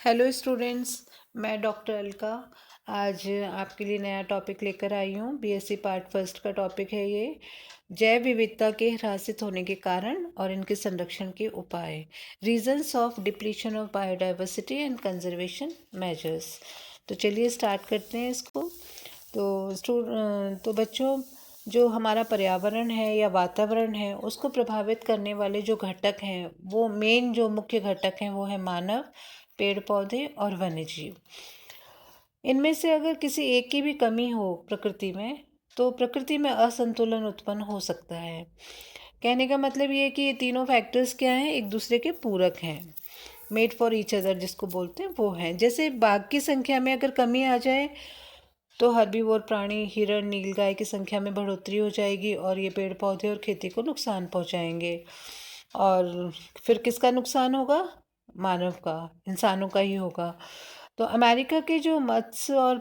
Hello students. मैं doctor Alka आज आपके लिए नया टॉपिक लेकर आई हूँ। बीएससी पार्ट फर्स्ट का टॉपिक है ये, जैव विविधता के ह्रासित होने के कारण और इनके संरक्षण के उपाय, reasons of depletion of biodiversity and conservation measures. तो चलिए स्टार्ट करते हैं इसको। तो बच्चों, जो हमारा पर्यावरण है या वातावरण है उसको प्रभावित करने वाले जो घटक हैं, वो मेन जो मुख्य घटक हैं वो है मानव, पेड़ पौधे और वन्यजीव। इनमें से अगर किसी एक की भी कमी हो प्रकृति में, तो प्रकृति में असंतुलन उत्पन्न हो सकता है। कहने का मतलब ये है कि ये तीनों फैक्टर्स क्या हैं, एक दूसरे के पूरक हैं, मेड फॉर ईच अदर जिसको बोलते हैं वो हैं। जैसे बाघ की संख्या में अगर कमी आ जाए तो हर्बीवोर प्राणी हिरण नीलगाय की संख्या में बढ़ोतरी हो जाएगी और ये पेड़ पौधे और खेती को नुकसान पहुंचाएंगे। और फिर किसका नुकसान होगा? मानव का, इंसानों का ही होगा। तो अमेरिका के जो मत्स्य और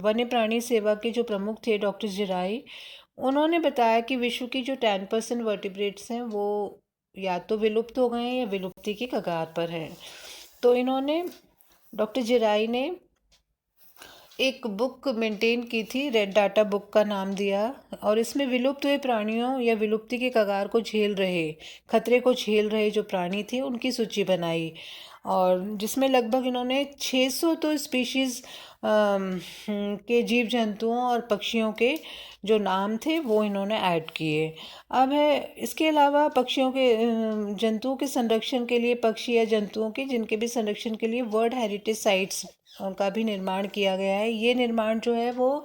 वन्य प्राणी सेवा के जो प्रमुख थे डॉक्टर जिराई, उन्होंने बताया कि विश्व की जो 10% वर्टिब्रेट्स हैं वो या तो विलुप्त हो गए हैं या विलुप्ति की कगार पर हैं। तो इन्होंने, डॉक्टर जिराई ने एक बुक मेंटेन की थी, रेड डाटा बुक का नाम दिया, और इसमें विलुप्त हुए प्राणियों या विलुप्ति के कगार को झेल रहे, खतरे को झेल रहे जो प्राणी थे उनकी सूची बनाई, और जिसमें लगभग इन्होंने 600 तो स्पीशीज़ के जीव जंतुओं और पक्षियों के जो नाम थे वो इन्होंने ऐड किए। अब है इसके अलावा पक्षियों के जंतुओं के संरक्षण के लिए, पक्षी या जंतुओं के जिनके भी संरक्षण के लिए वर्ल्ड हेरिटेज साइट्स का भी निर्माण किया गया है। ये निर्माण जो है वो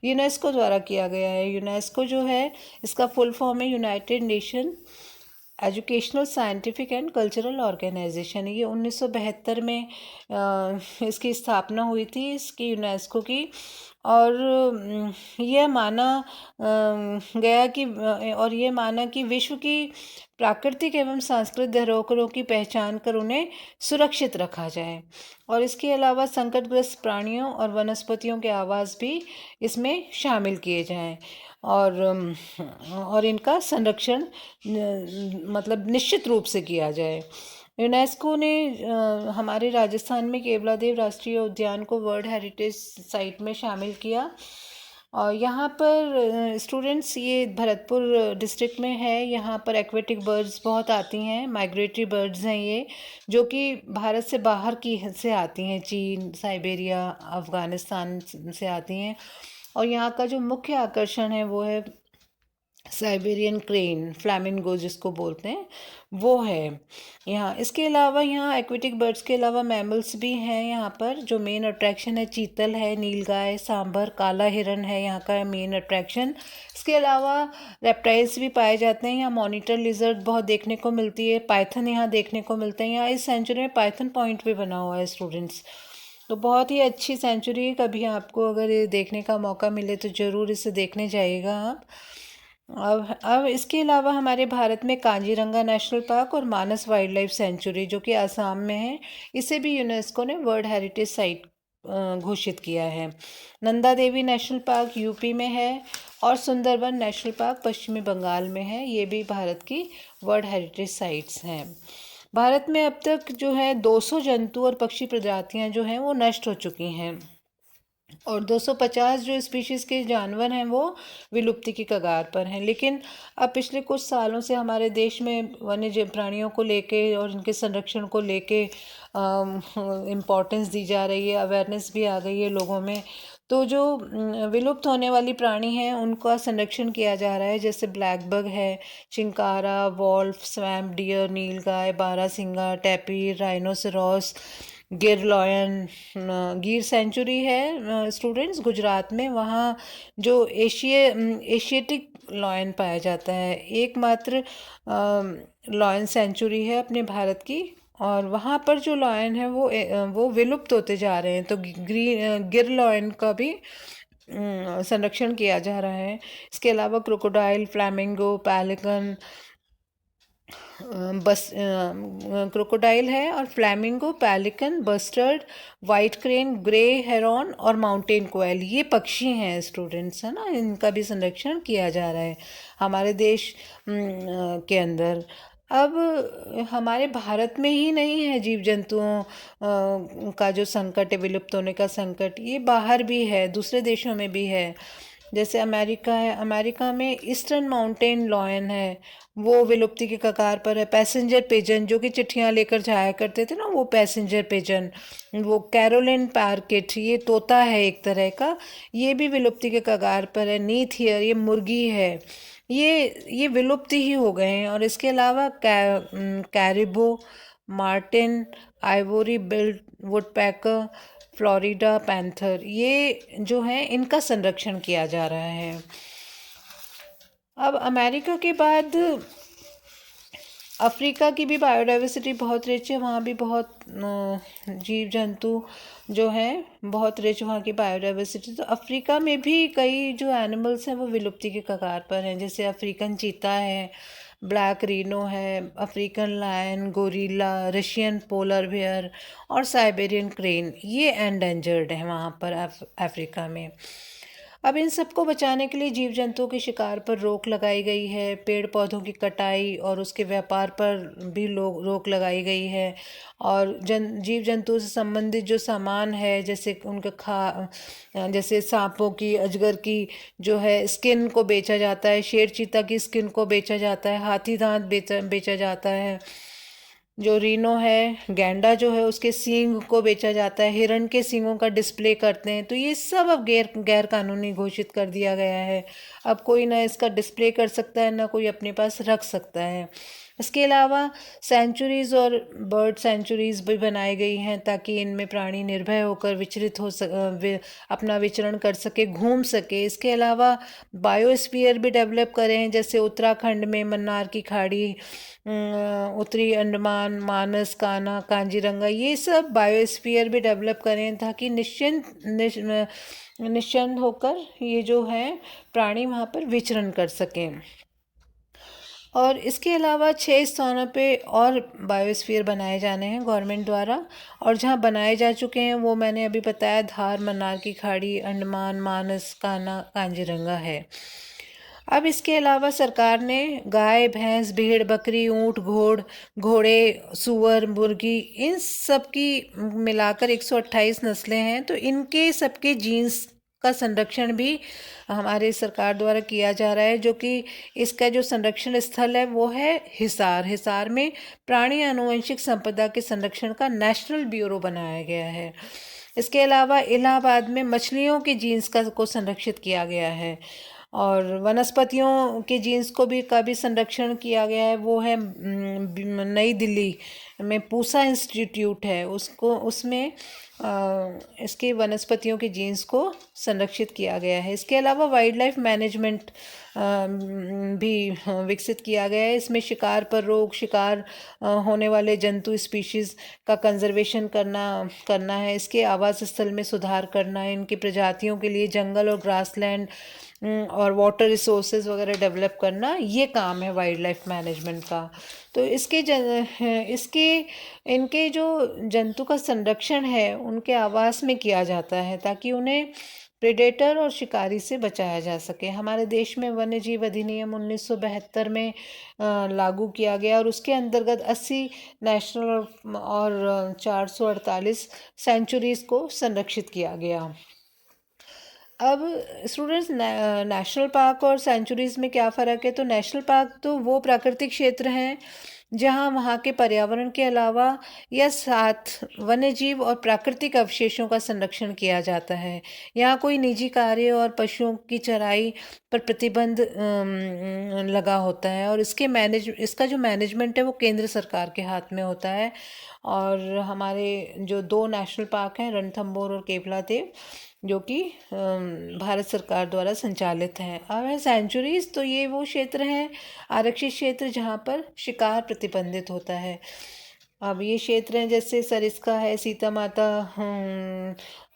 यूनेस्को द्वारा किया गया है। यूनेस्को जो है, इसका फुल फॉर्म है United Nation Educational Scientific and Cultural Organization. ये 1972 में इसकी स्थापना हुई थी, इसकी यूनेस्को की। और यह माना गया कि और ये माना कि विश्व की प्राकृतिक एवं सांस्कृतिक धरोहरों की पहचान कर उन्हें सुरक्षित रखा जाए, और इसके अलावा संकटग्रस्त प्राणियों और वनस्पतियों के आवास भी इसमें शामिल किए जाएं, और इनका संरक्षण मतलब निश्चित रूप से किया जाए। यूनेस्को ने हमारे राजस्थान में केवलादेव राष्ट्रीय उद्यान को वर्ल्ड हेरिटेज साइट में शामिल किया। और यहाँ पर स्टूडेंट्स, ये भरतपुर डिस्ट्रिक्ट में है। यहाँ पर एक्वेटिक बर्ड्स बहुत आती हैं, माइग्रेटरी बर्ड्स हैं ये, जो कि भारत से बाहर की से आती हैं, चीन, साइबेरिया, अफ़गानिस्तान से आती हैं। और यहाँ का जो मुख्य आकर्षण है वो है साइबेरियन क्रेन, फ्लैमिंगो जिसको बोलते हैं, वो है यहाँ। इसके अलावा यहाँ एक्वेटिक बर्ड्स के अलावा मैमल्स भी हैं यहाँ पर। जो मेन अट्रैक्शन है, चीतल है, नीलगाय, सांभर, काला हिरन है यहाँ का मेन अट्रैक्शन। इसके अलावा रेप्टाइल्स भी पाए जाते हैं यहाँ। मॉनिटर लिजर्ड बहुत देखने को मिलती है, पाइथन यहाँ देखने को मिलते हैं। यहाँ इस सेंचुरी में पाइथन पॉइंट भी बना हुआ है स्टूडेंट्स। तो बहुत ही अच्छी सेंचुरी है, कभी आपको अगर ये देखने का मौका मिले तो ज़रूर इसे देखने जाइएगा आप। अब इसके अलावा हमारे भारत में काजीरंगा नेशनल पार्क और मानस वाइल्ड लाइफ सेंचुरी जो कि आसाम में है, इसे भी यूनेस्को ने वर्ल्ड हेरिटेज साइट घोषित किया है। Nanda Devi national park UP में है, और सुंदरबन नेशनल पार्क पश्चिमी बंगाल में है। ये भी भारत की वर्ल्ड हेरिटेज साइट्स हैं। भारत में अब तक जो है 200 जंतु और पक्षी प्रजातियां जो हैं वो नष्ट हो चुकी हैं, और 250 जो स्पीशीज़ के जानवर हैं वो विलुप्ति की कगार पर हैं। लेकिन अब पिछले कुछ सालों से हमारे देश में वन्य प्राणियों को लेके और इनके संरक्षण को लेके इम्पोर्टेंस दी जा रही है, अवेयरनेस भी आ गई है लोगों में। तो जो विलुप्त होने वाली प्राणी हैं उनका संरक्षण किया जा रहा है, जैसे ब्लैक बग है, चिंकारा, वॉल्फ, स्वैम्प डियर, नीलगाय, बारहसिंगा, टैपीर, राइनोसेरॉस, गिर लॉयन। गिर सेंचुरी है स्टूडेंट्स गुजरात में। वहाँ जो एशियाटिक लॉयन पाया जाता है, एकमात्र लॉयन सेंचुरी है अपने भारत की, और वहाँ पर जो लॉयन है वो विलुप्त होते जा रहे हैं। तो गिर लॉयन का भी संरक्षण किया जा रहा है। इसके अलावा क्रोकोडाइल, फ्लैमिंगो, पैलिकन, बस क्रोकोडाइल है, और flamingo, pelican, bustard, white crane, grey heron और माउंटेन कोयल, ये पक्षी हैं स्टूडेंट्स, है ना। इनका भी संरक्षण किया जा रहा है हमारे देश के अंदर। अब हमारे भारत में ही नहीं है जीव जंतुओं का जो संकट है, विलुप्त होने का संकट, ये बाहर भी है, दूसरे देशों में भी है। जैसे अमेरिका है, अमेरिका में ईस्टर्न माउंटेन लॉयन है, वो विलुप्ति के कगार पर है। पैसेंजर पिजन जो कि चिट्ठियाँ लेकर जाया करते थे ना, वो पैसेंजर पिजन, वो कैरोलिन पार्केट, ये तोता है एक तरह का, ये भी विलुप्ति के कगार पर है। नीथ हियर, ये मुर्गी है, ये विलुप्त ही हो गए हैं। और इसके अलावा caribou, marten, ivory billed woodpecker, Florida panther, ये जो है इनका संरक्षण किया जा रहा है। अब अमेरिका के बाद अफ्रीका की भी बायोडाइवर्सिटी बहुत रिच है, वहाँ भी बहुत जीव जंतु जो हैं बहुत रिच, वहाँ की बायोडाइवर्सिटी। तो अफ्रीका में भी कई जो एनिमल्स हैं वो विलुप्ति के कगार पर हैं, जैसे अफ्रीकन चीता है, ब्लैक रीनो है, African lion, gorilla, Russian polar bear और साइबेरियन क्रेन, ये एंडेंजर्ड हैं वहाँ पर अफ्रीका में। अब इन सबको बचाने के लिए जीव जंतुओं के शिकार पर रोक लगाई गई है, पेड़ पौधों की कटाई और उसके व्यापार पर भी रोक लगाई गई है। और जीव जंतुओं से संबंधित जो सामान है, जैसे उनके जैसे सांपों की, अजगर की जो है स्किन को बेचा जाता है, शेर चीता की स्किन को बेचा जाता है, हाथी दांत बेचा जाता है, जो रीनो है, गैंडा जो है उसके सींग को बेचा जाता है, हिरण के सींगों का डिस्प्ले करते हैं। तो ये सब अब गैर कानूनी घोषित कर दिया गया है। अब कोई ना इसका डिस्प्ले कर सकता है, ना कोई अपने पास रख सकता है। इसके अलावा सेंचुरीज़ और बर्ड सेंचुरीज़ भी बनाई गई हैं, ताकि इनमें प्राणी निर्भय होकर विचरित अपना विचरण कर सके, घूम सके। इसके अलावा बायोस्फीयर भी डेवलप करें हैं, जैसे उत्तराखंड में मन्नार की खाड़ी, उत्तरी अंडमान, मानस, कान्हा, कांजीरंगा, ये सब बायोस्फीयर भी डेवलप करें, ताकि निश्चिंत होकर ये जो है प्राणी वहाँ पर विचरण कर सकें। और इसके अलावा 6 स्थानों पे और बायोस्फीयर बनाए जाने हैं गवर्नमेंट द्वारा, और जहाँ बनाए जा चुके हैं वो मैंने अभी बताया, धार, मन्नार की खाड़ी, अंडमान, मानस, कान्हा, कांजीरंगा है। अब इसके अलावा सरकार ने गाय, भैंस, भेड़, बकरी, ऊँट, घोड़े, सूअर, मुर्गी, इन सब की मिलाकर 128 नस्लें हैं, तो इनके सबके जीन्स का संरक्षण भी हमारे सरकार द्वारा किया जा रहा है। जो कि इसका जो संरक्षण स्थल है वो है हिसार में प्राणी आनुवंशिक संपदा के संरक्षण का नेशनल ब्यूरो बनाया गया है। इसके अलावा इलाहाबाद में मछलियों के जीन्स को संरक्षित किया गया है, और वनस्पतियों के जीन्स का भी संरक्षण किया गया है। वो है नई दिल्ली में पूसा इंस्टीट्यूट है, उसमें इसके वनस्पतियों के जीन्स को संरक्षित किया गया है। इसके अलावा वाइल्ड लाइफ मैनेजमेंट भी विकसित किया गया है। इसमें शिकार पर रोक, शिकार होने वाले जंतु स्पीशीज़ का कंजर्वेशन करना है, इसके आवास स्थल में सुधार करना है, इनकी प्रजातियों के लिए जंगल और ग्रासलैंड और वाटर रिसोर्सेज वगैरह डेवलप करना, ये काम है वाइल्ड लाइफ मैनेजमेंट का। तो इनके जो जंतु का संरक्षण है उनके आवास में किया जाता है, ताकि उन्हें प्रेडेटर और शिकारी से बचाया जा सके। हमारे देश में वन्य जीव अधिनियम 1972 में लागू किया गया, और उसके अंतर्गत 80 नेशनल और 448 सेंचुरीज़ को संरक्षित किया गया। अब स्टूडेंट्स, नेशनल पार्क और सेंचुरीज़ में क्या फ़र्क है? तो नेशनल पार्क तो वो प्राकृतिक क्षेत्र हैं जहाँ वहाँ के पर्यावरण के अलावा या साथ वन्य जीव और प्राकृतिक अवशेषों का संरक्षण किया जाता है। यहाँ कोई निजी कार्य और पशुओं की चराई पर प्रतिबंध लगा होता है, और इसका जो मैनेजमेंट है वो केंद्र सरकार के हाथ में होता है। और हमारे जो 2 नेशनल पार्क हैं, रणथंभौर और केवला देव, जो कि भारत सरकार द्वारा संचालित हैं। अब है सेंचुरीज़, तो ये वो क्षेत्र हैं, आरक्षित क्षेत्र, जहाँ पर शिकार प्रतिबंधित होता है। अब ये क्षेत्र हैं जैसे सरिस्का है, सीता माता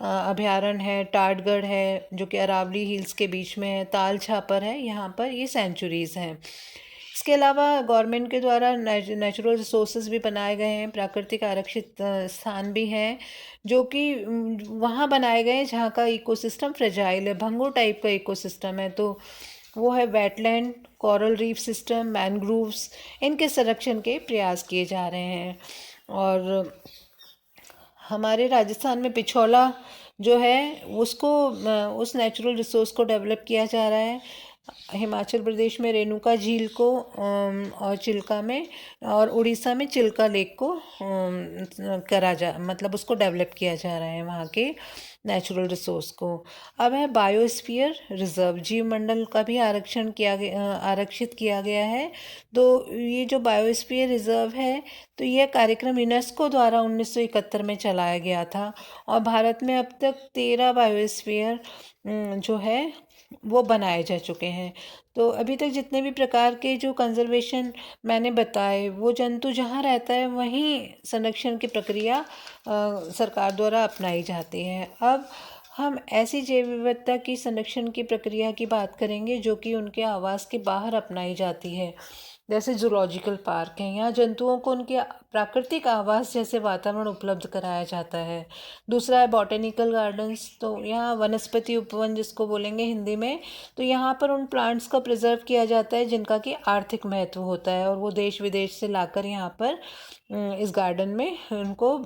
अभयारण्य है, टाटगढ़ है जो कि अरावली हिल्स के बीच में है, ताल छापर है, यहाँ पर ये सेंचुरीज़ हैं। इसके अलावा गवर्नमेंट के द्वारा नेचुरल रिसोर्सेज भी बनाए गए हैं, प्राकृतिक आरक्षित स्थान भी हैं, जो कि वहाँ बनाए गए हैं जहाँ का इकोसिस्टम फ्रेजाइल है, भंगुर टाइप का इकोसिस्टम है। तो वो है wetland, coral reef system, mangroves, इनके संरक्षण के प्रयास किए जा रहे हैं। और हमारे राजस्थान में पिछौला जो है उसको उस नेचुरल रिसोर्स को डेवलप किया जा रहा है। हिमाचल प्रदेश में रेणुका झील को और चिल्का में, और उड़ीसा में चिल्का लेक को करा जा मतलब उसको डेवलप किया जा रहा है वहाँ के नेचुरल रिसोर्स को। अब है बायोस्फीयर रिजर्व, जीव मंडल का भी आरक्षित किया गया है। तो ये जो बायोस्फीयर रिजर्व है, तो यह कार्यक्रम यूनेस्को द्वारा 1971 में चलाया गया था। और भारत में अब तक 13 बायोस्फीयर जो है वो बनाए जा चुके हैं। तो अभी तक जितने भी प्रकार के जो कंजर्वेशन मैंने बताए, वो जंतु जहाँ रहता है वहीं संरक्षण की प्रक्रिया सरकार द्वारा अपनाई जाती है। अब हम ऐसी जैव विविधता की संरक्षण की प्रक्रिया की बात करेंगे जो कि उनके आवास के बाहर अपनाई जाती है। जैसे जूलॉजिकल पार्क हैं, यहाँ जंतुओं को उनके प्राकृतिक आवास जैसे वातावरण उपलब्ध कराया जाता है। दूसरा है बॉटेनिकल गार्डन्स, तो यहाँ वनस्पति उपवन जिसको बोलेंगे हिंदी में, तो यहाँ पर उन प्लांट्स का प्रिजर्व किया जाता है जिनका कि आर्थिक महत्व होता है, और वो देश विदेश से लाकर यहाँ पर इस गार्डन में उनको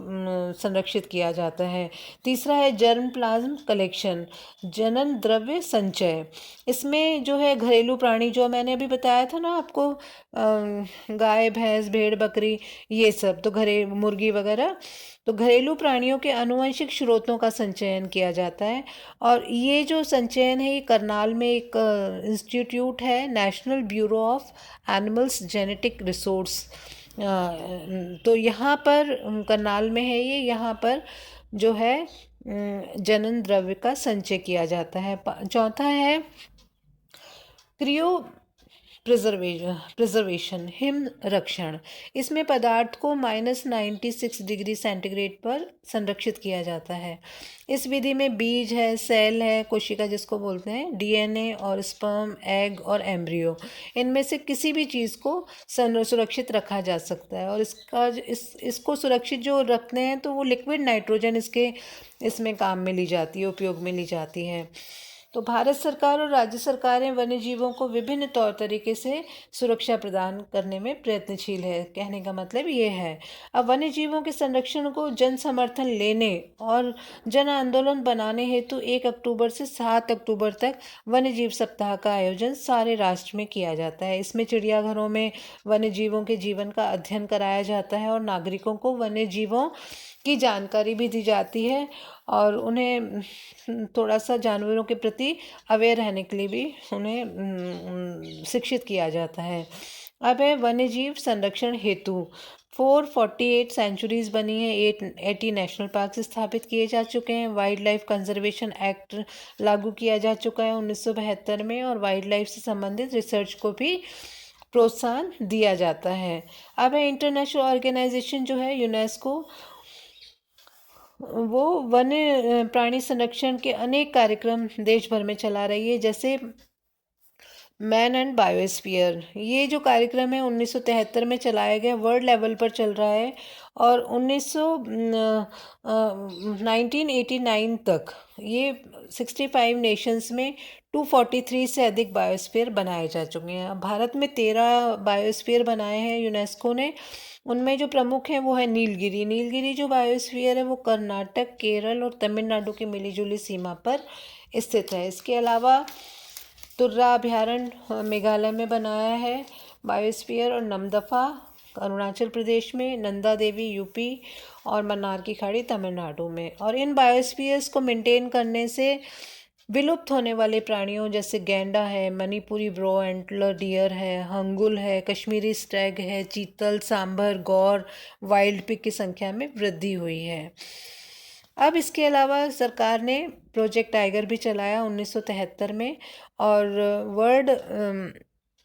संरक्षित किया जाता है। तीसरा है जर्म प्लाज्म कलेक्शन, जनन द्रव्य संचय। इसमें जो है घरेलू प्राणी, जो मैंने अभी बताया था ना आपको, गाय भैंस भेड़ बकरी ये सब, तो मुर्गी वगैरह, तो घरेलू प्राणियों के आनुवंशिक स्रोतों का संचयन किया जाता है। और ये जो संचयन है, ये करनाल में एक इंस्टीट्यूट है, national bureau of animals genetic resource, तो यहाँ पर करनाल में है ये। यहाँ पर जो है जनन द्रव्य का संचय किया जाता है। चौथा है क्रियो प्रिजर्वेशन, हिम रक्षण। इसमें पदार्थ को -96 डिग्री सेंटीग्रेड पर संरक्षित किया जाता है। इस विधि में बीज है, सेल है, कोशिका जिसको बोलते हैं, डीएनए और स्पर्म, एग और एम्ब्रियो, इनमें से किसी भी चीज़ को सुरक्षित रखा जा सकता है। और इसको सुरक्षित जो रखते हैं, तो वो लिक्विड नाइट्रोजन इसमें काम में ली जाती है, उपयोग में ली जाती है। तो भारत सरकार और राज्य सरकारें वन्य जीवों को विभिन्न तौर तरीके से सुरक्षा प्रदान करने में प्रयत्नशील है। कहने का मतलब ये है। अब वन्य जीवों के संरक्षण को जन समर्थन लेने और जन आंदोलन बनाने हेतु 1 अक्टूबर से 7 अक्टूबर तक वन्य जीव सप्ताह का आयोजन सारे राष्ट्र में किया जाता है। इसमें चिड़ियाघरों में वन्य जीवों के जीवन का अध्ययन कराया जाता है, और नागरिकों को वन्य जीवों की जानकारी भी दी जाती है, और उन्हें थोड़ा सा जानवरों के प्रति अवेयर रहने के लिए भी उन्हें शिक्षित किया जाता है। अब है वन्य जीव संरक्षण हेतु 448 सेंचुरीज बनी है, 80 नेशनल पार्क स्थापित किए जा चुके हैं। वाइल्ड लाइफ कंजर्वेशन एक्ट लागू किया जा चुका है 1972 में, और वाइल्ड लाइफ से संबंधित रिसर्च को भी प्रोत्साहन दिया जाता है। अब है इंटरनेशनल ऑर्गेनाइजेशन जो है यूनेस्को, वो वन्य प्राणी संरक्षण के अनेक कार्यक्रम देश भर में चला रही है। जैसे मैन एंड बायोस्फीयर, ये जो कार्यक्रम है 1973 में चलाया गया, वर्ल्ड लेवल पर चल रहा है, और 1989 तक ये 65 नेशंस में 243 से अधिक बायोस्फीयर बनाए जा चुके हैं। भारत में 13 बायोस्फीयर बनाए हैं यूनेस्को ने। उनमें जो प्रमुख हैं वो है नीलगिरी जो बायोस्फीयर है, वो कर्नाटक, केरल और तमिलनाडु की मिलीजुली सीमा पर स्थित है। इसके अलावा तुर्रा अभयारण्य मेघालय में बनाया है बायोस्फीयर, और नमदफा अरुणाचल प्रदेश में, नंदा देवी यूपी, और मन्नार की खाड़ी तमिलनाडु में। और इन बायोस्फीयर्स को मेंटेन करने से विलुप्त होने वाले प्राणियों जैसे गैंडा है, मणिपुरी ब्रो एंटलर डियर है, हंगुल है, कश्मीरी स्टैग है, चीतल, सांभर, गौर, वाइल्ड पिग की संख्या में वृद्धि हुई है। अब इसके अलावा सरकार ने प्रोजेक्ट टाइगर भी चलाया 1973 में, और वर्ल्ड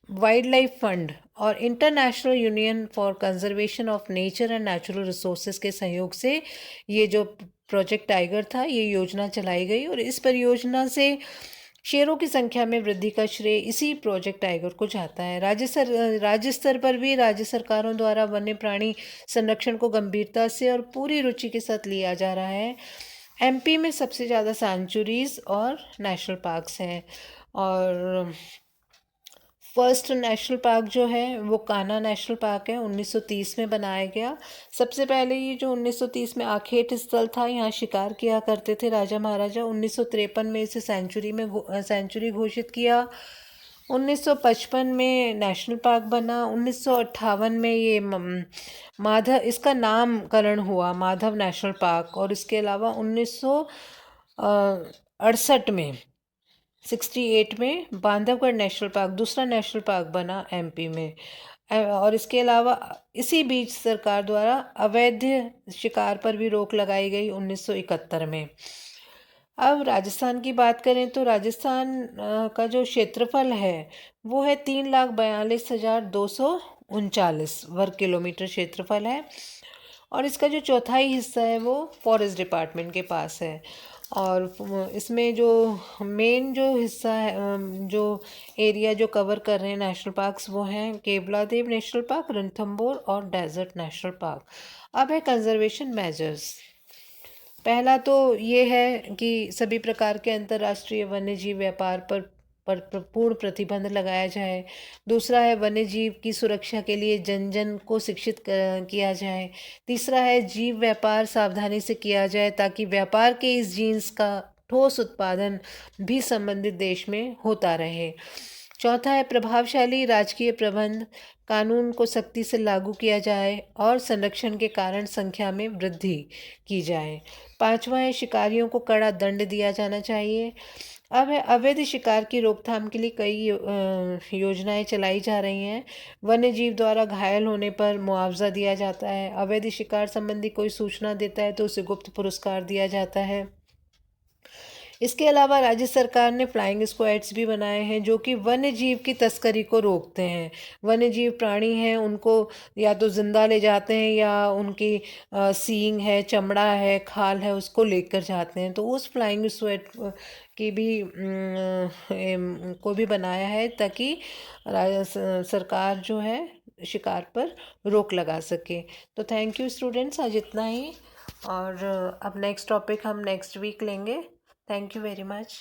वाइल्ड लाइफ फंड और international union for conservation of nature and natural resources के सहयोग से ये जो प्रोजेक्ट टाइगर था, ये योजना चलाई गई, और इस परियोजना से शेरों की संख्या में वृद्धि का श्रेय इसी प्रोजेक्ट टाइगर को जाता है। राज्य स्तर पर भी राज्य सरकारों द्वारा वन्य प्राणी संरक्षण को गंभीरता से और पूरी रुचि के साथ लिया जा रहा है। एमपी में सबसे ज़्यादा सेंचुरीज और नेशनल पार्क्स हैं, और फर्स्ट नेशनल पार्क जो है वो कान्हा नेशनल पार्क है, 1930 में बनाया गया। सबसे पहले ये जो 1930 में आखेट स्थल था, यहाँ शिकार किया करते थे राजा महाराजा। 1953 में इसे सेंचुरी घोषित किया। 1955 में नेशनल पार्क बना। 1958 में ये माधव, इसका नामकरण हुआ माधव नेशनल पार्क। और इसके अलावा 1968 में 68 में बांधवगढ़ नेशनल पार्क, दूसरा नेशनल पार्क बना एमपी में। और इसके अलावा इसी बीच सरकार द्वारा अवैध शिकार पर भी रोक लगाई गई 1971 में। अब राजस्थान की बात करें तो राजस्थान का जो क्षेत्रफल है वो है 3,42,239 वर्ग किलोमीटर क्षेत्रफल है। और इसका जो चौथाई हिस्सा है वो फॉरेस्ट डिपार्टमेंट के पास है। और इसमें जो मेन जो हिस्सा है, जो एरिया जो कवर कर रहे हैं नेशनल पार्क्स, वो हैं केवलादेव नेशनल पार्क, रणथंभौर और डेजर्ट नेशनल पार्क। अब है कंजर्वेशन मेजर्स। पहला तो ये है कि सभी प्रकार के अंतर्राष्ट्रीय वन्यजीव व्यापार पर पूर्ण प्रतिबंध लगाया जाए। दूसरा है वन्यजीव की सुरक्षा के लिए जन जन को शिक्षित किया जाए। तीसरा है जीव व्यापार सावधानी से किया जाए ताकि व्यापार के इस जीन्स का ठोस उत्पादन भी संबंधित देश में होता रहे। चौथा है प्रभावशाली राजकीय प्रबंध, कानून को सख्ती से लागू किया जाए और संरक्षण के कारण संख्या में वृद्धि की जाए। पांचवा है शिकारियों को कड़ा दंड दिया जाना चाहिए। अब है अवैध शिकार की रोकथाम के लिए कई योजनाएं चलाई जा रही हैं। वन्य जीव द्वारा घायल होने पर मुआवजा दिया जाता है। अवैध शिकार संबंधी कोई सूचना देता है तो उसे गुप्त पुरस्कार दिया जाता है। इसके अलावा राज्य सरकार ने फ्लाइंग स्क्वाड्स भी बनाए हैं जो कि वन्य जीव की तस्करी को रोकते हैं। वन्य जीव प्राणी हैं, उनको या तो जिंदा ले जाते हैं या उनकी सींग है, चमड़ा है, खाल है, उसको लेकर जाते हैं। तो उस फ्लाइंग स्क्वाड की भी को भी बनाया है ताकि सरकार जो है शिकार पर रोक लगा सके। तो थैंक यू स्टूडेंट्स, आज इतना ही। और अब नेक्स्ट टॉपिक हम नेक्स्ट वीक लेंगे। Thank you very much.